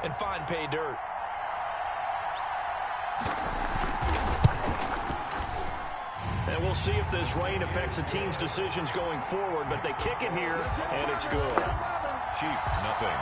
and find pay dirt. And we'll see if this rain affects the team's decisions going forward, but they kick it here, and it's good. Chiefs, nothing.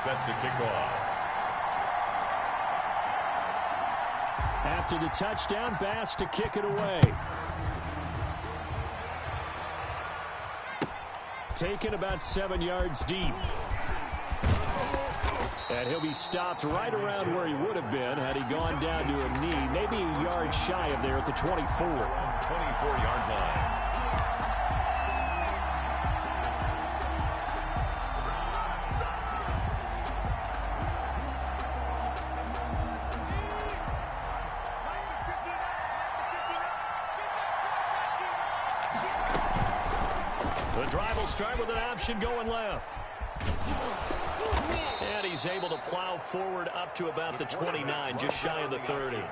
Set to kick off. After the touchdown, Bass to kick it away. Taken about 7 yards deep. And he'll be stopped right around where he would have been had he gone down to a knee, maybe a yard shy of there at the 24. 24-yard line. Start with an option going left. And he's able to plow forward up to about the 29, just shy of the 30.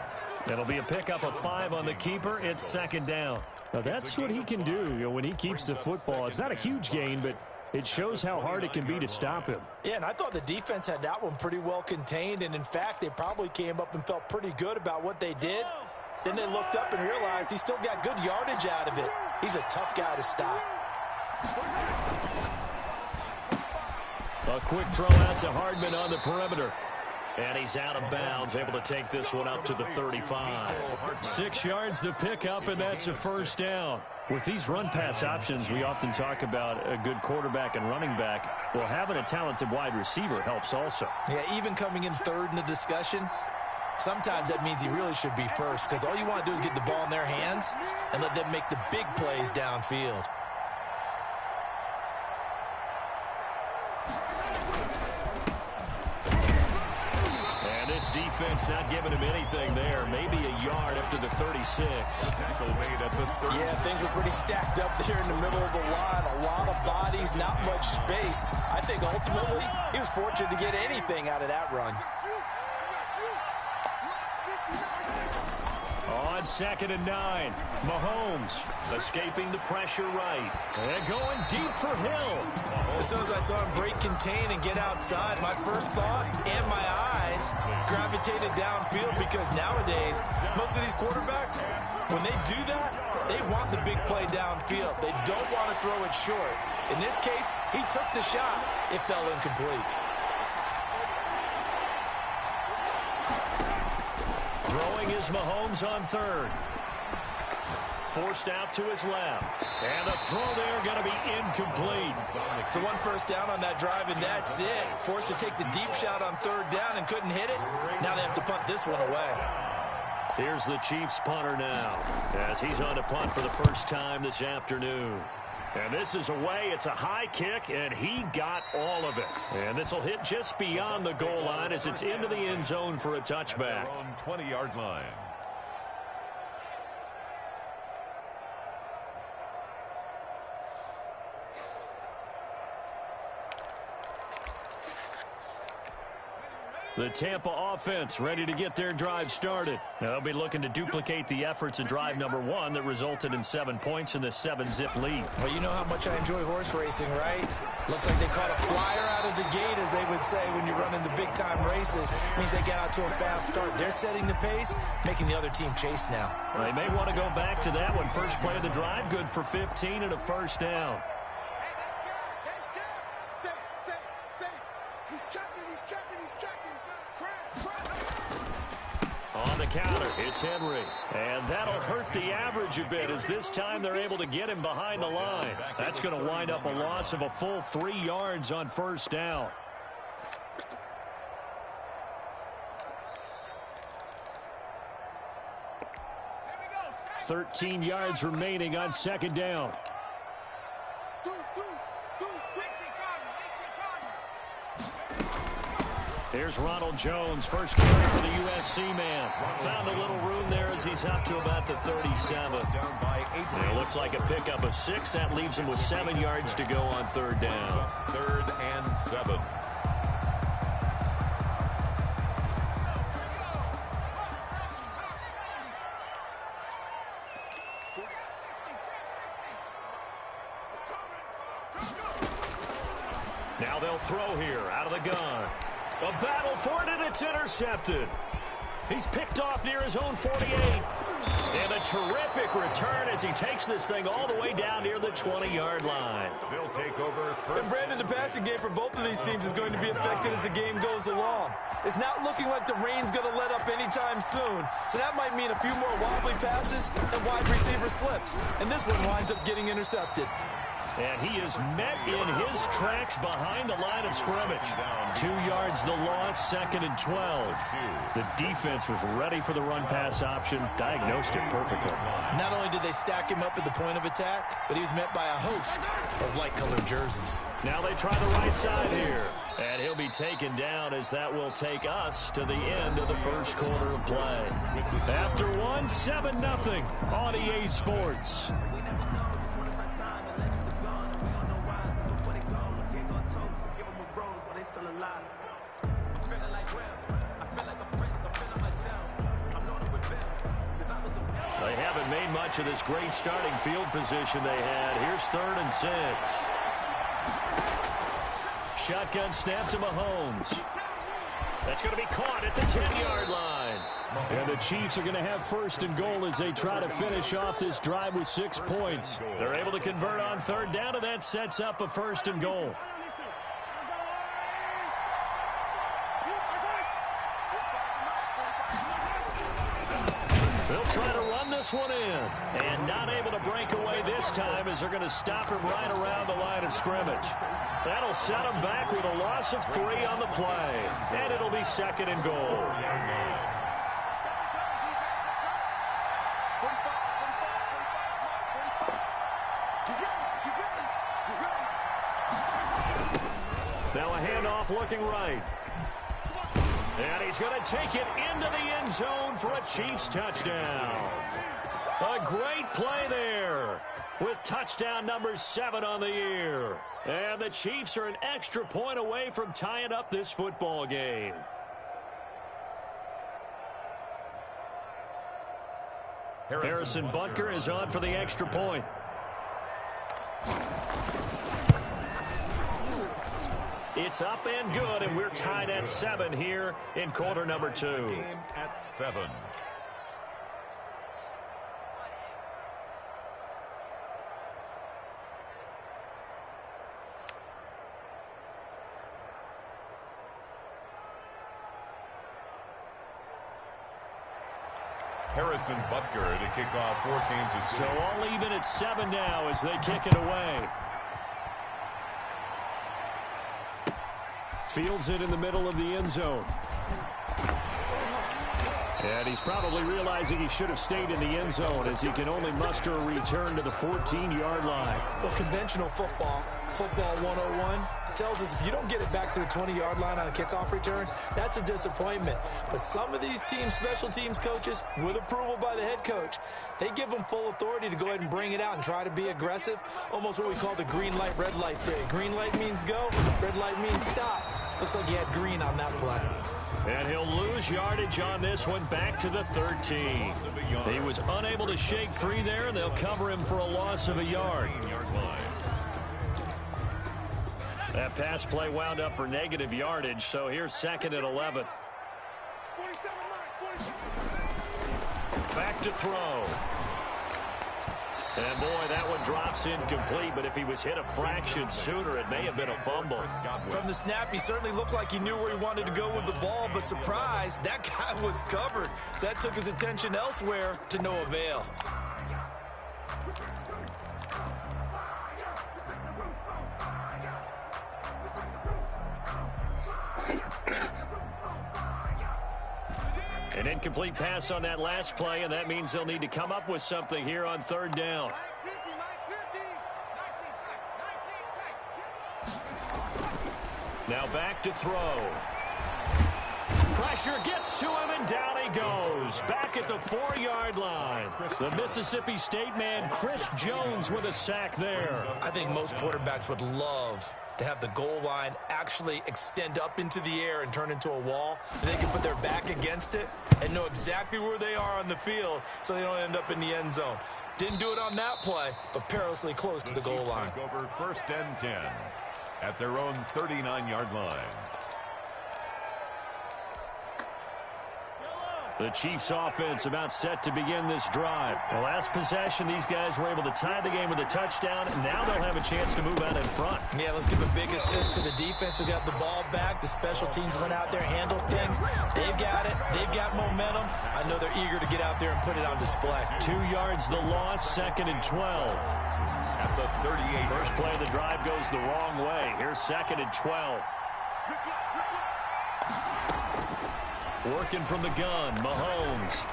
It'll be a pickup of 5 on the keeper. It's second down. Now that's what he can do, when he keeps the football. It's not a huge gain, but it shows how hard it can be to stop him. Yeah, and I thought the defense had that one pretty well contained, and in fact, they probably came up and felt pretty good about what they did. Then they looked up and realized he still got good yardage out of it. He's a tough guy to stop. A quick throw out to Hardman on the perimeter. And he's out of bounds, able to take this one up to the 35. 6 yards the pickup, and that's a first down. With these run-pass options, we often talk about a good quarterback and running back. Well, having a talented wide receiver helps also. Yeah, even coming in third in the discussion, sometimes that means he really should be first, because all you want to do is get the ball in their hands and let them make the big plays downfield. Defense not giving him anything there. Maybe a yard up to the 36. Tackle made at the 30. Yeah, things were pretty stacked up there in the middle of the line. A lot of bodies, not much space. I think ultimately he was fortunate to get anything out of that run. On 2nd and 9, Mahomes escaping the pressure right. And going deep for Hill. As soon as I saw him break contain and get outside, my first thought and my eyes gravitated downfield, because nowadays, most of these quarterbacks, when they do that, they want the big play downfield. They don't want to throw it short. In this case, he took the shot. It fell incomplete. Throwing is Mahomes on 3rd. Forced out to his left. And the throw there going to be incomplete. So 1 first down on that drive, and that's it. Forced to take the deep shot on 3rd down and couldn't hit it. Now they have to punt this one away. Here's the Chiefs punter now, as he's on to punt for the first time this afternoon. And this is away. It's a high kick, and he got all of it. And this will hit just beyond the goal line as it's into the end zone for a touchback. On 20-yard line. The Tampa offense ready to get their drive started. They'll be looking to duplicate the efforts in drive number 1 that resulted in 7 points in the 7-zip lead. Well, you know how much I enjoy horse racing, right? Looks like they caught a flyer out of the gate, as they would say when you're running the big-time races. Means they get out to a fast start. They're setting the pace, making the other team chase now. Well, they may want to go back to that one. First play of the drive, good for 15 and a first down. On the counter, it's Henry. And that'll hurt the average a bit, as this time they're able to get him behind the line. That's going to wind up a loss of a full 3 yards on first down. Go. 13 yards remaining on second down. Here's Ronald Jones, first carry for the USC man. Found a little room there as he's up to about the 37. It looks like a pickup of 6. That leaves him with 7 yards to go on third down. 3rd and 7. Now they'll throw here out of the gun. A battle for it, and it's intercepted. He's picked off near his own 48. And a terrific return as he takes this thing all the way down near the 20-yard line. They'll take over. And Brandon, the passing game for both of these teams is going to be affected as the game goes along. It's not looking like the rain's going to let up anytime soon. So that might mean a few more wobbly passes and wide receiver slips. And this one winds up getting intercepted. And he is met in his tracks behind the line of scrimmage. 2 yards the loss, 2nd and 12. The defense was ready for the run-pass option, diagnosed it perfectly. Not only did they stack him up at the point of attack, but he was met by a host of light-colored jerseys. Now they try the right side here. And he'll be taken down as that will take us to the end of the first quarter of play. After one, 7-0 on EA Sports. They haven't made much of this great starting field position they had. Here's 3rd and 6. Shotgun snap to Mahomes. That's going to be caught at the 10-yard line. And the Chiefs are going to have 1st and goal as they try to finish off this drive with 6 points. They're able to convert on 3rd down, and that sets up a 1st and goal. They'll try to run this one in. And not able to break away this time as they're going to stop him right around the line of scrimmage. That'll set him back with a loss of 3 on the play. And it'll be 2nd and goal. Now a handoff looking right. And he's going to take it into the end zone for a Chiefs touchdown. A great play there with touchdown number 7 on the year. And the Chiefs are an extra point away from tying up this football game. Harrison Butker is on for the extra point. It's up and good, and we're tied at 7 here in quarter number 2. Game at 7. Harrison Butker to kick off for Kansas City. So all even at 7 now as they kick it away. Fields it in the middle of the end zone. And he's probably realizing he should have stayed in the end zone as he can only muster a return to the 14-yard line. Well, conventional football 101, tells us if you don't get it back to the 20-yard line on a kickoff return, that's a disappointment. But some of these teams, special teams coaches, with approval by the head coach, they give them full authority to go ahead and bring it out and try to be aggressive, almost what we call the green light, red light period. Green light means go, red light means stop. Looks like he had green on that play. And he'll lose yardage on this one back to the 13. He was unable to shake free there, and they'll cover him for a loss of a yard. That pass play wound up for negative yardage, so here's 2nd and 11. Back to throw. And boy, that one drops incomplete, but if he was hit a fraction sooner, it may have been a fumble. From the snap, he certainly looked like he knew where he wanted to go with the ball, but surprise, that guy was covered. So that took his attention elsewhere to no avail. An incomplete pass on that last play, and that means they'll need to come up with something here on 3rd down. Now back to throw. Pressure gets to him, and down he goes. Back at the 4-yard line. The Mississippi State man, Chris Jones, with a sack there. I think most quarterbacks would love to have the goal line actually extend up into the air and turn into a wall. And they can put their back against it and know exactly where they are on the field so they don't end up in the end zone. Didn't do it on that play, but perilously close to the goal line. Over 1st and 10 at their own 39-yard line. The Chiefs offense about set to begin this drive. The last possession, these guys were able to tie the game with a touchdown, and now they'll have a chance to move out in front. Yeah, let's give a big assist to the defense who got the ball back. The special teams went out there, handled things. They've got it. They've got momentum. I know they're eager to get out there and put it on display. 2 yards the loss, 2nd and 12. At the 38. First play of the drive goes the wrong way. Here's 2nd and 12. Working from the gun, Mahomes.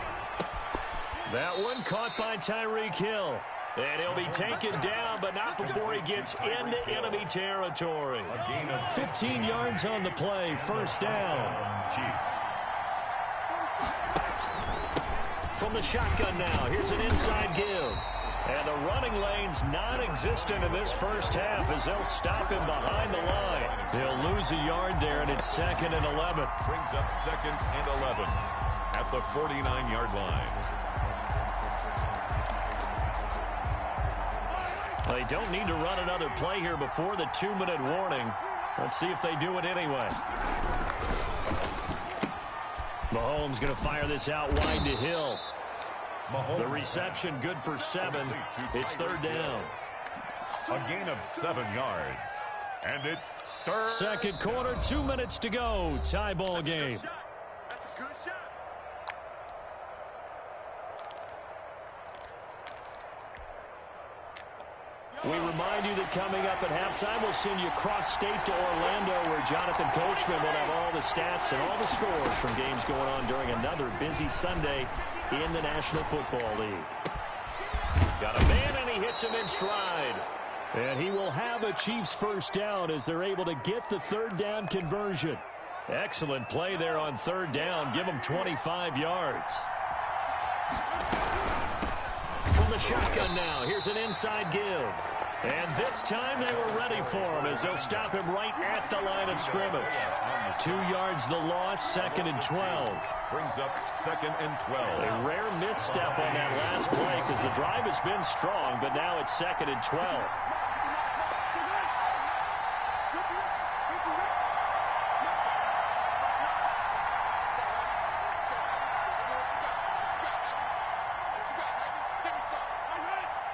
That one caught by Tyreek Hill. And he'll be taken down, but not before he gets into enemy territory. A gain of 15 yards on the play, 1st down. Chiefs. From the shotgun now, here's an inside give. And the running lane's non-existent in this first half as they'll stop him behind the line. They'll lose a yard there, and it's 2nd and 11. Brings up 2nd and 11 at the 49-yard line. They don't need to run another play here before the 2-minute warning. Let's see if they do it anyway. Mahomes going to fire this out wide to Hill. The reception good for 7. It's 3rd down. A gain of 7 yards. And it's 3rd. Second quarter, 2 minutes to go. Tie ball game. We remind you that coming up at halftime, we'll send you cross-state to Orlando, where Jonathan Coachman will have all the stats and all the scores from games going on during another busy Sunday in the National Football League. Got a man, and he hits him in stride. And he will have a Chiefs first down as they're able to get the 3rd down conversion. Excellent play there on 3rd down. Give him 25 yards. From the shotgun now, here's an inside give. And this time they were ready for him as they'll stop him right at the line of scrimmage. 2 yards the loss, 2nd and 12. Brings up 2nd and 12. A rare misstep on that last play because the drive has been strong, but now it's 2nd and 12.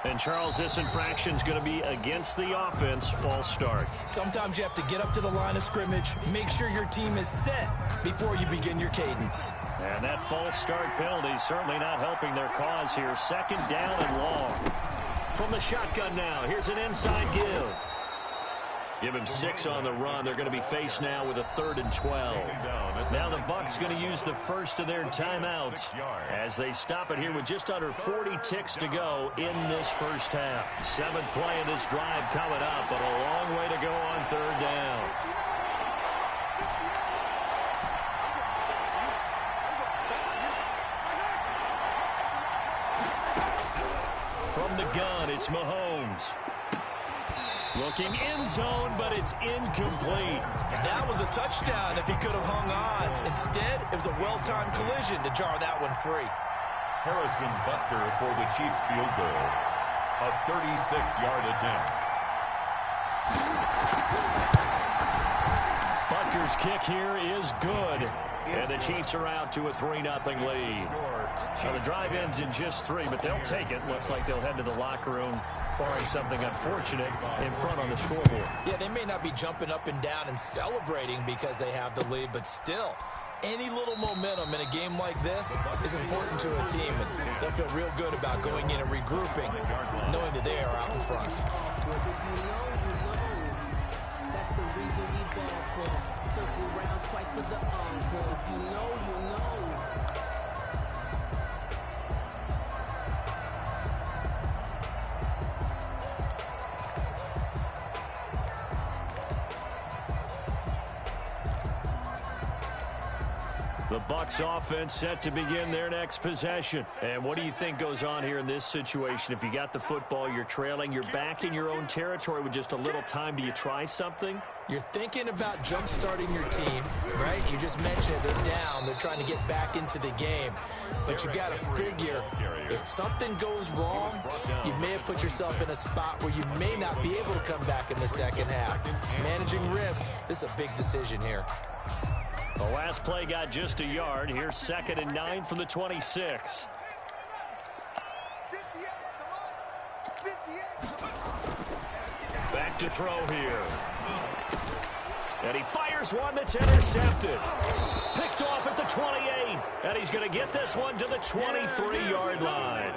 And, Charles, this infraction's going to be against the offense. False start. Sometimes you have to get up to the line of scrimmage, make sure your team is set before you begin your cadence. And that false start penalty is certainly not helping their cause here. 2nd down and long. From the shotgun now, here's an inside give. Give him 6 on the run. They're going to be faced now with a 3rd and 12. Now the Bucs going to use the first of their timeouts as they stop it here with just under 40 ticks to go in this first half. 7th play of this drive coming up, but a long way to go on 3rd down. From the gun, it's Mahomes. Looking end zone, but it's incomplete. That was a touchdown if he could have hung on. Instead, it was a well-timed collision to jar that one free. Harrison Butker for the Chiefs field goal. A 36-yard attempt. Butker's kick here is good. And the Chiefs are out to a 3-0 lead. Now the drive ends in just 3, but they'll take it. Looks like they'll head to the locker room, barring something unfortunate, in front on the scoreboard. Yeah, they may not be jumping up and down and celebrating because they have the lead, but still, any little momentum in a game like this is important to a team, and they'll feel real good about going in and regrouping, knowing that they are out in front. That's the reason we ball for. Circle round twice for the encore. If you know, you know. The Bucs offense set to begin their next possession. And what do you think goes on here in this situation? If you got the football, you're trailing, you're back in your own territory with just a little time. Do you try something? You're thinking about jump-starting your team, right? You just mentioned it. They're down. They're trying to get back into the game. But you got to figure, if something goes wrong, you may have put yourself in a spot where you may not be able to come back in the second half. Managing risk, this is a big decision here. The last play got just a yard. Here's 2nd and 9 from the 26. Back to throw here. And he fires one that's intercepted. Picked off at the 28. And he's going to get this one to the 23-yard line.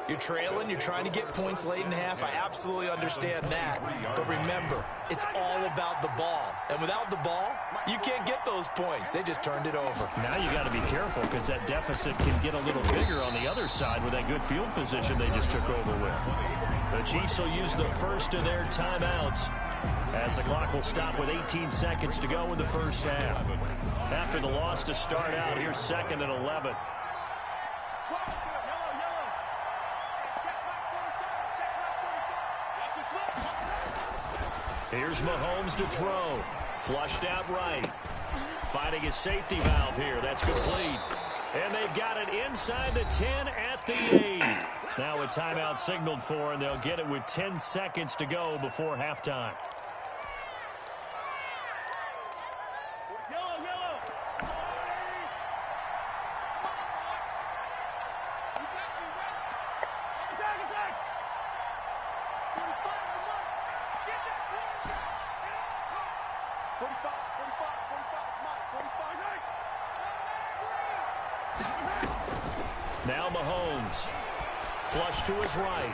You're trailing. You're trying to get points late in the half. I absolutely understand that. But remember, it's all about the ball. And without the ball, you can't get those points. They just turned it over. Now you got to be careful because that deficit can get a little bigger on the other side with that good field position they just took over with. The Chiefs will use the first of their timeouts as the clock will stop with 18 seconds to go in the first half. After the loss to start out, here's 2nd and 11. Here's Mahomes to throw. Flushed out right. Finding his safety valve here. That's complete. And they've got it inside the 10 at the 8. Now a timeout signaled for, and they'll get it with 10 seconds to go before halftime. Now Mahomes. Flush to his right.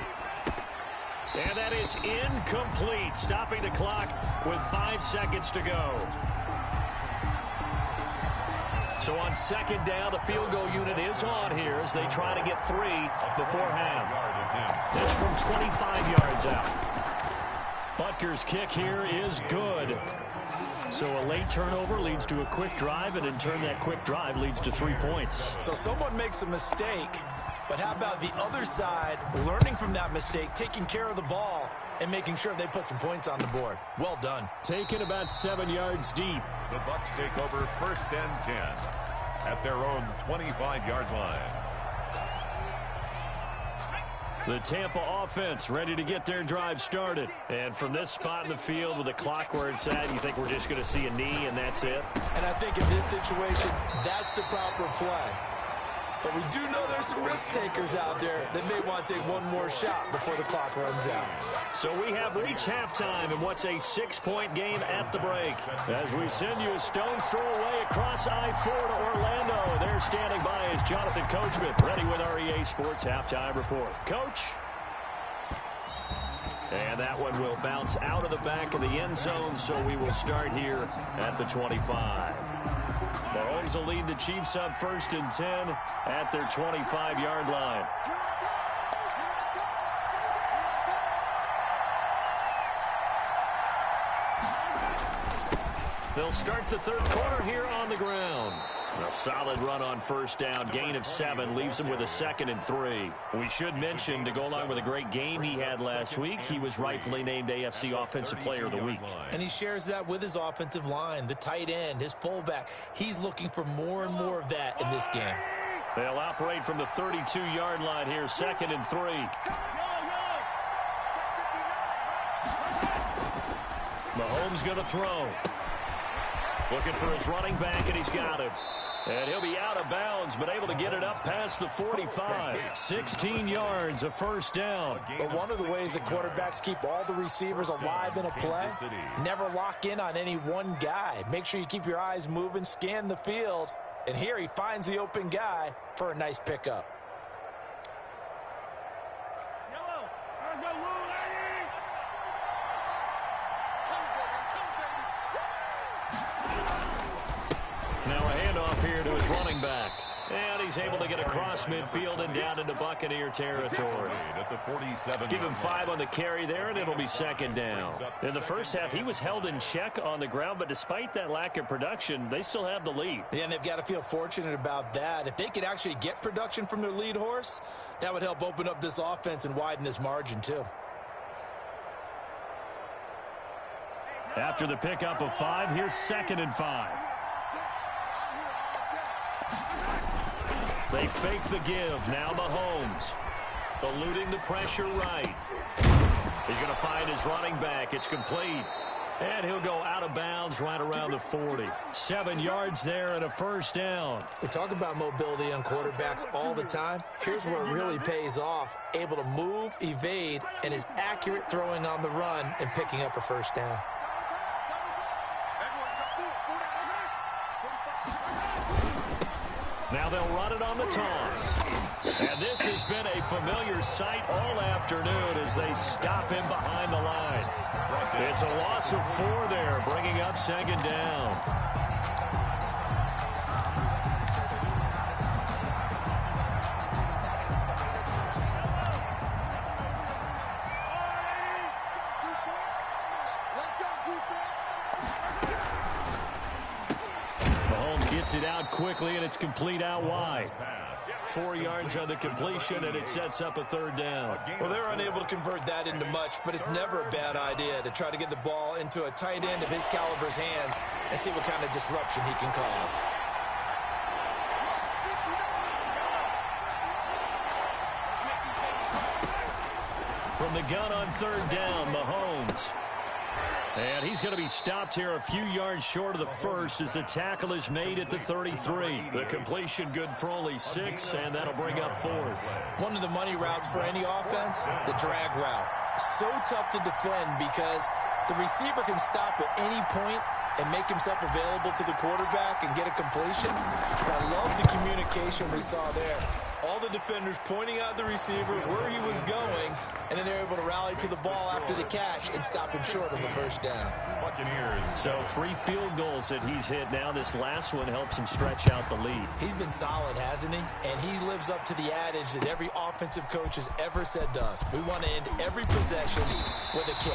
And that is incomplete. Stopping the clock with 5 seconds to go. So on 2nd down, the field goal unit is on here as they try to get 3 before half. That's from 25 yards out. Butker's kick here is good. So a late turnover leads to a quick drive, and in turn that quick drive leads to 3 points. So someone makes a mistake, but how about the other side learning from that mistake, taking care of the ball, and making sure they put some points on the board? Well done. Taken about 7 yards deep. The Bucs take over 1st and 10 at their own 25-yard line. The Tampa offense ready to get their drive started. And from this spot in the field with the clock where it's at, you think we're just going to see a knee and that's it? And I think in this situation, that's the proper play. But we do know there's some risk takers out there that may want to take one more shot before the clock runs out. So we have reached halftime in what's a 6-point game at the break. As we send you a stone's throw away across I-4 to Orlando. There standing by is Jonathan Coachman, ready with REA Sports Halftime Report. Coach? And that one will bounce out of the back of the end zone, so we will start here at the 25. Mahomes will lead the Chiefs up 1st and 10 at their 25-yard line. They'll start the 3rd quarter here on the ground. A solid run on 1st down. Gain of 7 leaves him with a 2nd and 3. We should mention, to go along with a great game he had last week, he was rightfully named AFC Offensive Player of the Week. And he shares that with his offensive line, the tight end, his fullback. He's looking for more and more of that in this game. They'll operate from the 32-yard line here, 2nd and 3. Mahomes going to throw. Looking for his running back, and he's got it. And he'll be out of bounds, but able to get it up past the 45. 16 yards, a 1st down. But one of the ways that quarterbacks keep all the receivers alive in a play, never lock in on any one guy. Make sure you keep your eyes moving, scan the field. And here he finds the open guy for a nice pickup. Now a handoff here to his running back. And he's able to get across midfield and down into Buccaneer territory. At the 47. Give him 5 on the carry there, and it'll be second down. In the first half, he was held in check on the ground, but despite that lack of production, they still have the lead. Yeah, and they've got to feel fortunate about that. If they could actually get production from their lead horse, that would help open up this offense and widen this margin too. After the pickup of 5, here's 2nd and 5. They fake the give. Now Mahomes eluding the pressure right. He's going to find his running back. It's complete. And he'll go out of bounds right around the 40. 7 yards there and a first down. We talk about mobility on quarterbacks all the time. Here's where it really pays off. Able to move, evade, and is accurate throwing on the run and picking up a first down. Now they'll run it on the toss. And this has been a familiar sight all afternoon as they stop him behind the line. It's a loss of 4 there, bringing up second down. Mahomes gets it out quickly, and it's complete out wide. 4 yards on the completion, and it sets up a third down. Well, they're unable to convert that into much, but it's never a bad idea to try to get the ball into a tight end of his caliber's hands and see what kind of disruption he can cause. From the gun on third down, Mahomes. And he's going to be stopped here a few yards short of the first as the tackle is made at the 33. The completion good for only 6, and that'll bring up 4th. One of the money routes for any offense, the drag route. So tough to defend because the receiver can stop at any point and make himself available to the quarterback and get a completion. But I love the communication we saw there. All the defenders pointing out the receiver where he was going, and then they're able to rally to the ball after the catch and stop him short of a first down. So 3 field goals that he's hit now. This last one helps him stretch out the lead. He's been solid, hasn't he? And he lives up to the adage that every offensive coach has ever said to us. We want to end every possession with a kick,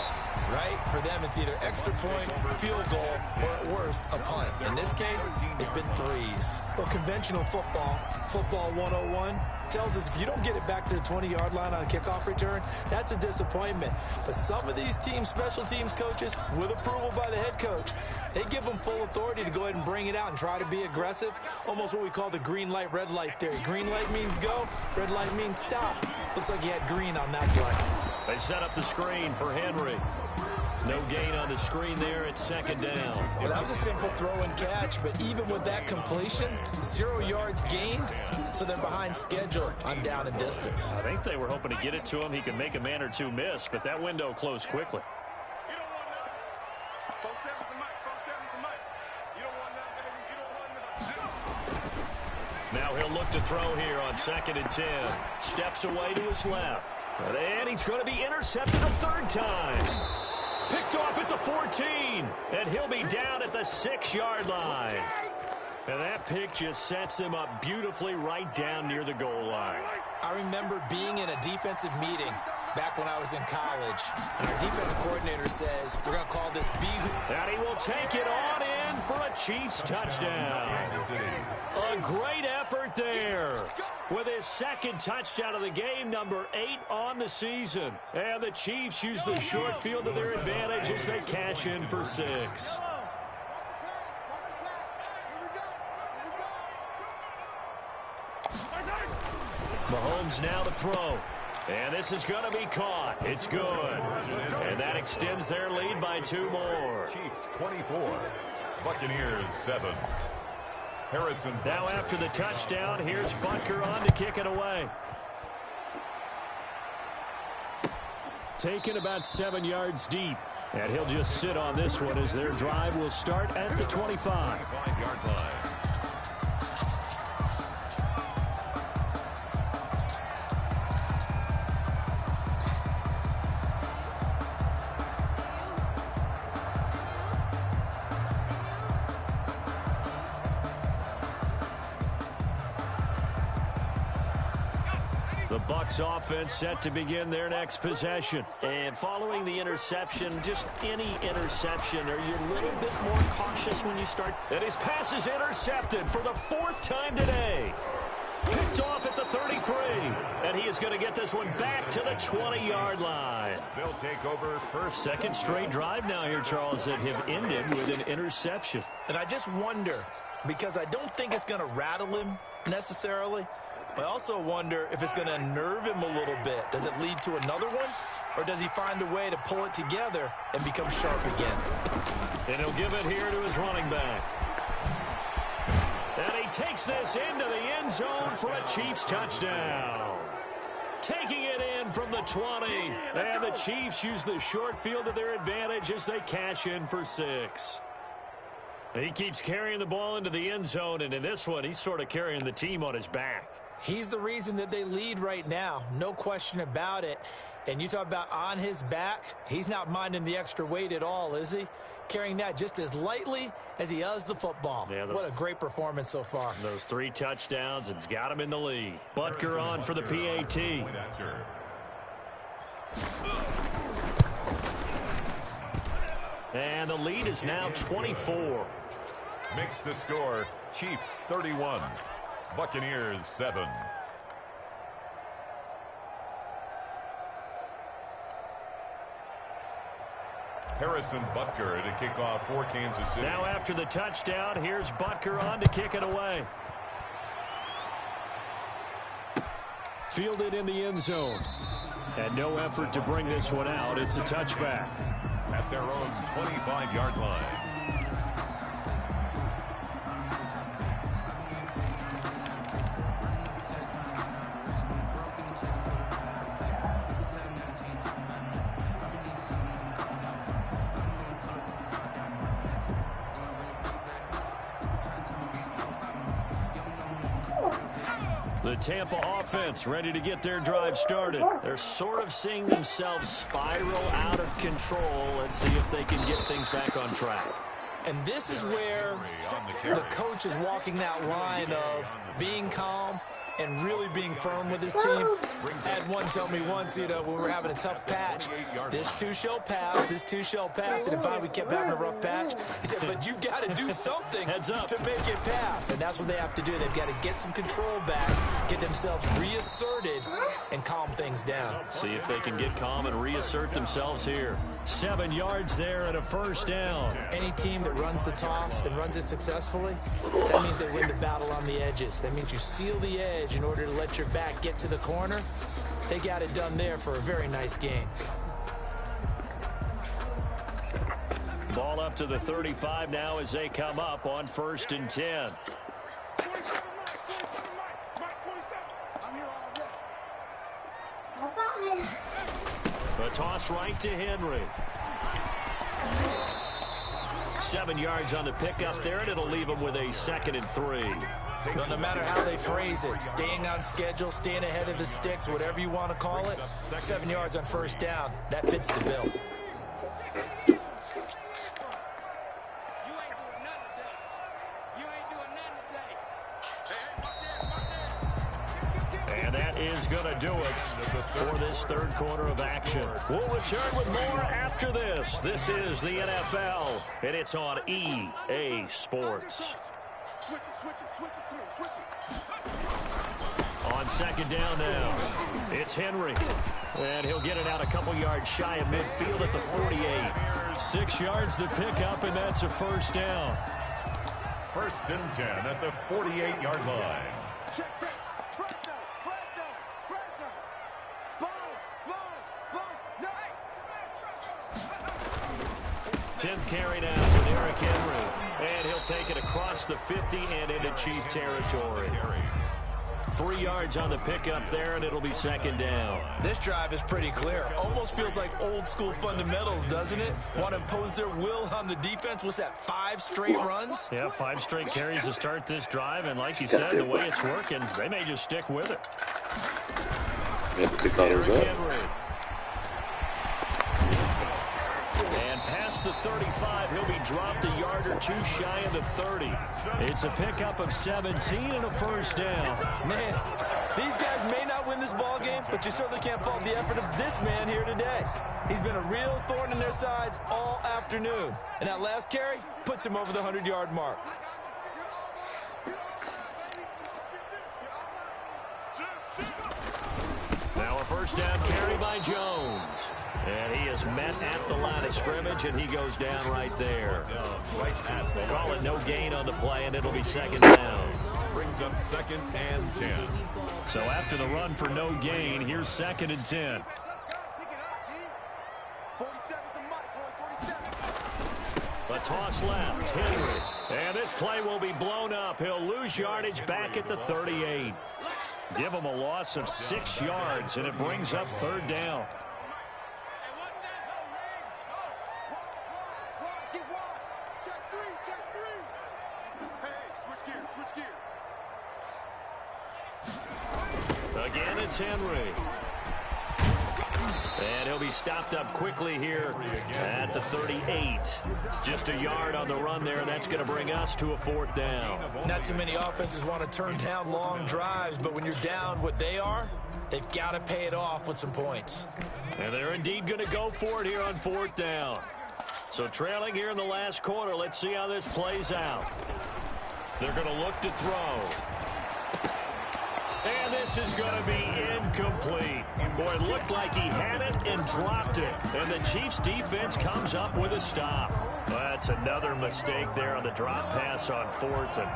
right? For them, it's either extra point, field goal, or at worst, a punt. In this case, it's been 3s. Well, conventional football 101, tells us if you don't get it back to the 20-yard line on a kickoff return, that's a disappointment. But some of these teams, special teams coaches, with approval by the head coach, they give them full authority to go ahead and bring it out and try to be aggressive. Almost what we call the green light, red light theory. Green light means go, red light means stop. Looks like he had green on that play. They set up the screen for Henry. No gain on the screen there at second down. Well, that was a simple throw and catch, but even with that completion, 0 yards gained, so they're behind schedule on down and distance. I think they were hoping to get it to him. He could make a man or 2 miss, but that window closed quickly. Now he'll look to throw here on 2nd and 10. Steps away to his left. And he's going to be intercepted a 3rd time. Picked off at the 14, and he'll be down at the 6-yard line. And that pick just sets him up beautifully right down near the goal line. I remember being in a defensive meeting back when I was in college, and our defensive coordinator says, we're going to call this B-hoop. And he will take it on in for a Chiefs touchdown. A great effort there with his 2nd touchdown of the game, number 8 on the season. And the Chiefs use the short field to their advantage as they cash in for 6. Mahomes now to throw. And this is going to be caught. It's good. And that extends their lead by 2 more. Chiefs 24, Buccaneers 7. Harrison. Now after the touchdown, here's Butker on to kick it away. Taken about 7 yards deep. And he'll just sit on this one as their drive will start at the 25. 25-yard line. The Bucs offense set to begin their next possession. And following the interception, just any interception, are you a little bit more cautious when you start? And his pass is intercepted for the 4th time today. Picked off at the 33. And he is going to get this one back to the 20-yard line. They'll take over first. Second straight drive now here, Charles, that have ended with an interception. And I just wonder, because I don't think it's going to rattle him necessarily, but I also wonder if it's going to unnerve him a little bit. Does it lead to another one? Or does he find a way to pull it together and become sharp again? And he'll give it here to his running back. And he takes this into the end zone for a Chiefs touchdown. Taking it in from the 20. And the Chiefs use the short field to their advantage as they cash in for 6. He keeps carrying the ball into the end zone, and in this one, he's sort of carrying the team on his back. He's the reason that they lead right now. No question about it. And you talk about on his back, he's not minding the extra weight at all, is he? Carrying that just as lightly as he does the football. Yeah, what a great performance so far. Those 3 touchdowns, it's got him in the lead. Butker on for the PAT. And the lead is now 24. Makes the score, Chiefs 31, Buccaneers 7. Harrison Butker to kick off for Kansas City. Now after the touchdown, here's Butker on to kick it away. Fielded in the end zone. And no effort to bring this one out. It's a touchback. At their own 25-yard line. The Tampa offense ready to get their drive started. They're sort of seeing themselves spiral out of control. Let's see if they can get things back on track. And this is where the coach is walking that line of being calm and really being firm with his team. I had one tell me once, when we were having a tough patch, this too shall pass, this too shall pass. And finally we kept having a rough patch. He said, but you've got to do something to make it pass. And that's what they have to do. They've got to get some control back, get themselves reasserted, and calm things down. See if they can get calm and reassert themselves here. 7 yards there and a first down. Any team that runs the toss and runs it successfully, that means they win the battle on the edges. That means you seal the edge in order to let your back get to the corner. They got it done there for a very nice game. Ball up to the 35 now as they come up on 1st and 10. A toss right to Henry. 7 yards on the pickup there, and it'll leave him with a 2nd and 3. Well, no matter how they phrase it, staying on schedule, staying ahead of the sticks, whatever you want to call it, 7 yards on 1st down, that fits the bill. And that is going to do it for this 3rd quarter of action. We'll return with more after this. This is the NFL, and it's on EA Sports. On 2nd down now, it's Henry. And he'll get it out a couple yards shy of midfield at the 48. 6 yards to pick up, and that's a 1st down. 1st and 10 at the 48-yard line. 10th carry now with Eric Henry. And he'll take it across the 50 and into Chief territory. 3 yards on the pickup there, and it'll be 2nd down. This drive is pretty clear. Almost feels like old school fundamentals, doesn't it? Want to impose their will on the defense. What's that, 5 straight runs? Yeah, 5 straight carries to start this drive, and like you said, the way it's working, they may just stick with it. Eric Henry. And past the 35, he'll be dropped a yard or 2 shy of the 30. It's a pickup of 17 and a 1st down. Man, These guys may not win this ball game, but you certainly can't fault the effort of this man here today. He's been a real thorn in their sides all afternoon. And that last carry puts him over the 100-yard mark. Now a first down carry by Jones. And he is met at the line of scrimmage, and he goes down right there. Call it no gain on the play, and it'll be second down. Brings up 2nd and 10. So after the run for no gain, here's 2nd and 10. A toss left, Henry. And this play will be blown up. He'll lose yardage back at the 38. Give him a loss of 6 yards, and it brings up 3rd down. Again, it's Henry. And he'll be stopped up quickly here at the 38. Just a yard on the run there, and that's going to bring us to a 4th down. Not too many offenses want to turn down long drives, but when you're down what they are, they've got to pay it off with some points. And they're indeed going to go for it here on 4th down. So trailing here in the last quarter, let's see how this plays out. They're going to look to throw. And this is going to be incomplete. Boy, it looked like he had it and dropped it. And the Chiefs defense comes up with a stop. Well, that's another mistake there on the drop pass on 4th. And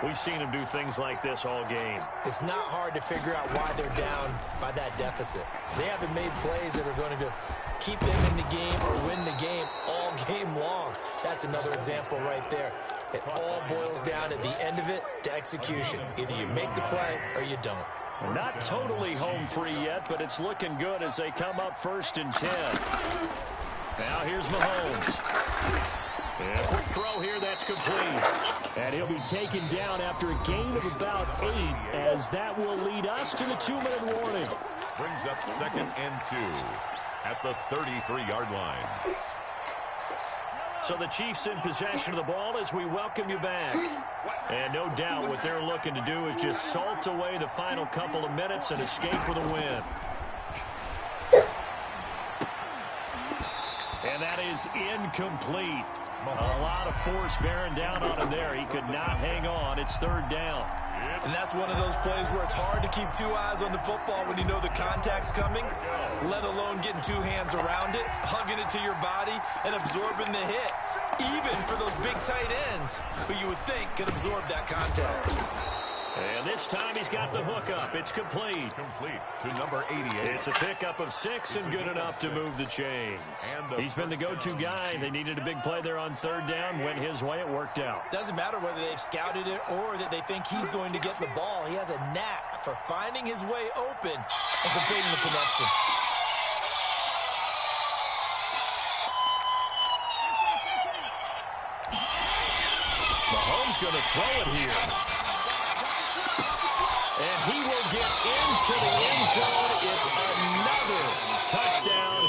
we've seen him do things like this all game. It's not hard to figure out why they're down by that deficit. They haven't made plays that are going to keep them in the game or win the game all game long. That's another example right there. It all boils down at the end of it to execution. Either you make the play or you don't. Not totally home free yet, but it's looking good as they come up 1st and 10. Now here's Mahomes. And a quick throw here, that's complete. And he'll be taken down after a gain of about 8, as that will lead us to the 2-minute warning. Brings up 2nd and 2 at the 33-yard line. So the Chiefs in possession of the ball as we welcome you back. And no doubt what they're looking to do is just salt away the final couple of minutes and escape with a win. And that is incomplete. A lot of force bearing down on him there. He could not hang on. It's 3rd down. And that's one of those plays where it's hard to keep 2 eyes on the football when you know the contact's coming, let alone getting 2 hands around it, hugging it to your body, and absorbing the hit, even for those big tight ends who you would think could absorb that contact. And this time he's got the hook up. It's complete. Complete to number 88. It's a pickup of 6 and good enough to move the chains. He's been the go-to guy. They needed a big play there on 3rd down. Went his way. It worked out. Doesn't matter whether they've scouted it or that they think he's going to get the ball. He has a knack for finding his way open and completing the connection. Mahomes going to throw it here. And he will get into the end zone. It's another touchdown.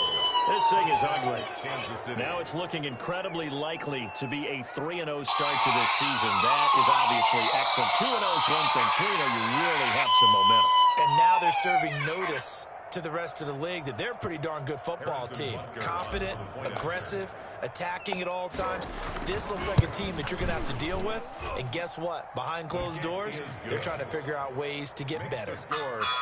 This thing is ugly. Now it's looking incredibly likely to be a 3-0 start to this season. That is obviously excellent. 2-0 is one thing. 3-0, you really have some momentum. And now they're serving notice to the rest of the league that they're a pretty darn good football team. Confident, aggressive, attacking at all times. This looks like a team that you're going to have to deal with. And guess what? Behind closed doors, they're trying to figure out ways to get better.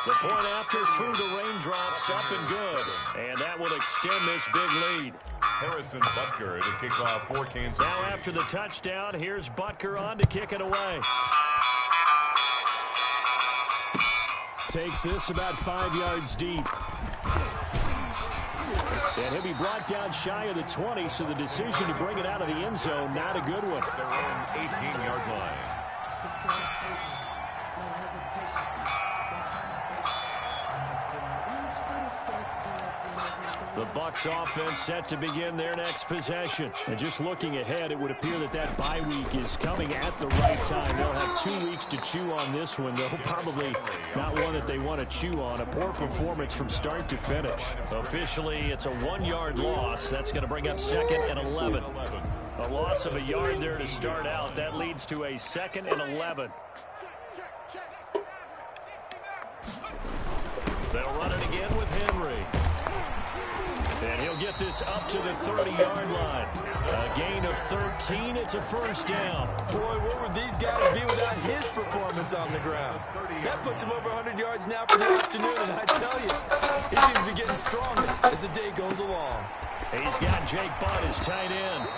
The point after through the raindrops, up and good. And that will extend this big lead. Harrison Butker to kick off for Kansas City. Now after the touchdown, here's Butker on to kick it away. Takes this about 5 yards deep. And he'll be brought down shy of the 20, so the decision to bring it out of the end zone, not a good one. Their own 18-yard line. The Bucs offense set to begin their next possession. And just looking ahead, it would appear that that bye week is coming at the right time. They'll have 2 weeks to chew on this one, though probably not one that they want to chew on. A poor performance from start to finish. Officially, it's a 1-yard loss. That's going to bring up 2nd and 11. A loss of a yard there to start out. That leads to a 2nd and 11. They'll run it again with Henry. And he'll get this up to the 30-yard line. A gain of 13. It's a first down. Boy, where would these guys be without his performance on the ground? That puts him over 100 yards now for the afternoon, and I tell you, he seems to be getting stronger as the day goes along. He's got Jake Butt as tight end.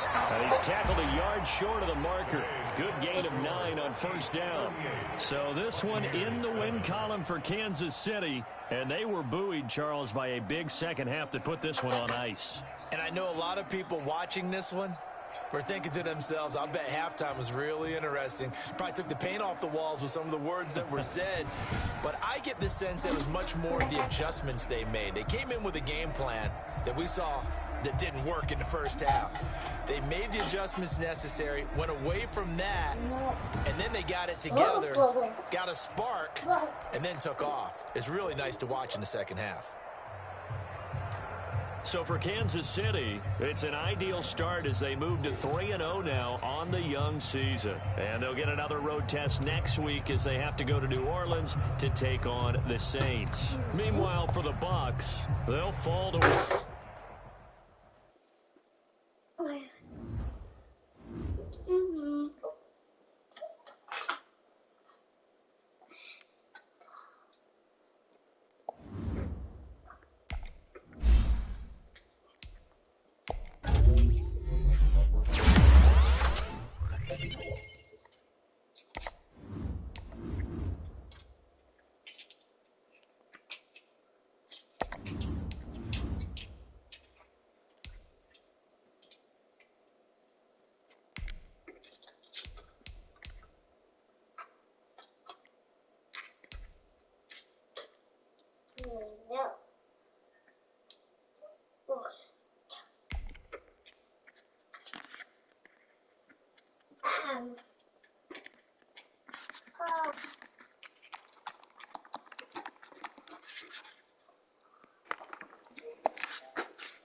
He's tackled a yard short of the marker. Good gain of 9 on first down. So this one in the win column for Kansas City. And they were buoyed, Charles, by a big second half that put this one on ice. And I know a lot of people watching this one were thinking to themselves, I bet halftime was really interesting. Probably took the paint off the walls with some of the words that were said. But I get the sense that it was much more of the adjustments they made. They came in with a game plan that we saw that didn't work in the first half. They made the adjustments necessary, went away from that, and then they got it together, got a spark, and then took off. It's really nice to watch in the second half. So for Kansas City, it's an ideal start as they move to 3-0 now on the young season. And they'll get another road test next week as they have to go to New Orleans to take on the Saints. Meanwhile, for the Bucs, they'll fall to